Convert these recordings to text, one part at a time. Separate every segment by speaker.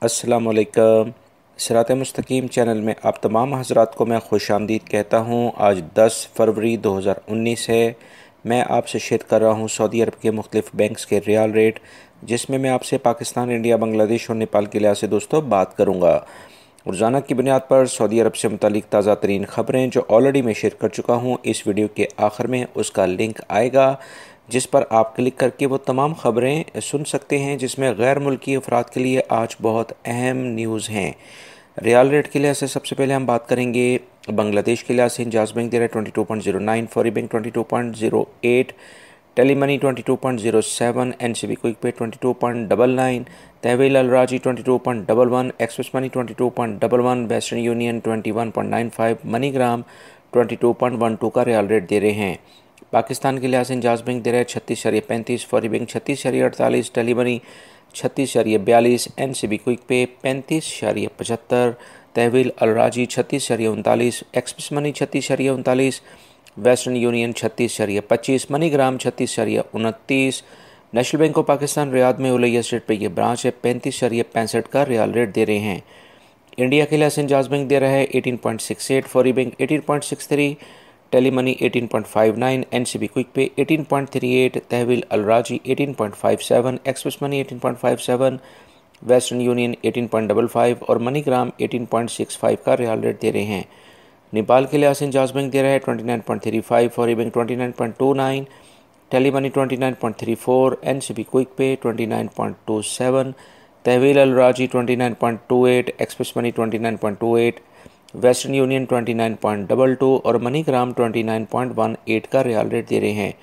Speaker 1: अस्सलामुअलैकुम। सिरात मुस्तकीम चैनल में आप तमाम हज़रात को मैं खुश आमदीद कहता हूँ। आज 10 फरवरी 2019 है। मैं आपसे शेयर कर रहा हूँ सऊदी अरब के मुख्तलिफ़ बैंक्स के रियाल रेट, जिसमें मैं आपसे पाकिस्तान, इंडिया, बांग्लादेश और नेपाल के लिहाज से दोस्तों बात करूँगा। रोज़ाना की बुनियाद पर सऊदी अरब से मुतालिक ताज़ा तरीन खबरें जो ऑलरेडी मैं शेयर कर चुका हूँ, इस वीडियो के आखिर में उसका लिंक आएगा जिस पर आप क्लिक करके वो तमाम ख़बरें सुन सकते हैं जिसमें गैर मुल्की अफराद के लिए आज बहुत अहम न्यूज़ हैं। रियाल रेट के लिहाज से सबसे पहले हम बात करेंगे बांग्लादेश के लिहाज से। इंजाज बैंक दे रहा है 22.09, फौरी bank 22.08, Tele Money 22.07, NCB Quick Pay 22.99, तहवील अलराजी 22.11, Express Money 22.11, Western Union 21.95, MoneyGram 22.12 का रियाल रेट दे रहे हैं। पाकिस्तान के लिहाज से इंजाज बैंक दे रहा है 36.35, फौरी bank 36.48, Tele Money 36.42, NCB Quick Pay 35.75, तहवील अलराजी 36.39, Express Money 36.39, Western Union 36.25, MoneyGram 36.29। National Bank of Pakistan Riyadh में उलैया स्ट्रीट पर यह ब्रांच है, 35.65 का रियाल रेट दे रहे हैं। इंडिया के लिहाज से इंजाज बैंक दे रहा है 18.68, फौरी bank 18.63, Tele Money 18.59, NCB Quick Pay 18.38, तहवील अलराजी 18.57, एक्सप्रेस मनी 18.57, वेस्टर्न यूनियन 18.55 और मनीग्राम 18.65 का रियाल रेट दे रहे हैं। नेपाल के लिहाज से इंजाज बैंक दे रहा है 29.35, फौरी bank 29.29, Tele Money 29.34, NCB Quick Pay 29.27, तहवील अलराजी 29.28, एक्सप्रेस मनी 29.28, वेस्टर्न यूनियन 29.22 और मनीग्राम 29.18 का रियाल रेट दे रहे हैं।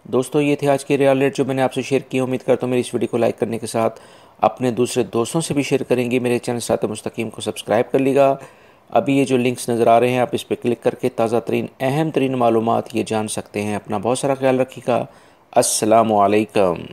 Speaker 1: दोस्तों, ये थे आज के रियाल रेट जो मैंने आपसे शेयर किए। उम्मीद करता हूँ मेरी इस वीडियो को लाइक करने के साथ अपने दूसरे दोस्तों से भी शेयर करेंगे। मेरे चैनल सिरात मुस्तकीम को सब्सक्राइब कर लीजिएगा। अभी ये जो लिंक्स नज़र आ रहे हैं, आप इस पर क्लिक करके ताज़ा तरीन अहम तरीन मालूमात ये जान सकते हैं। अपना बहुत सारा ख्याल रखिएगा। अस्सलामु अलैकुम।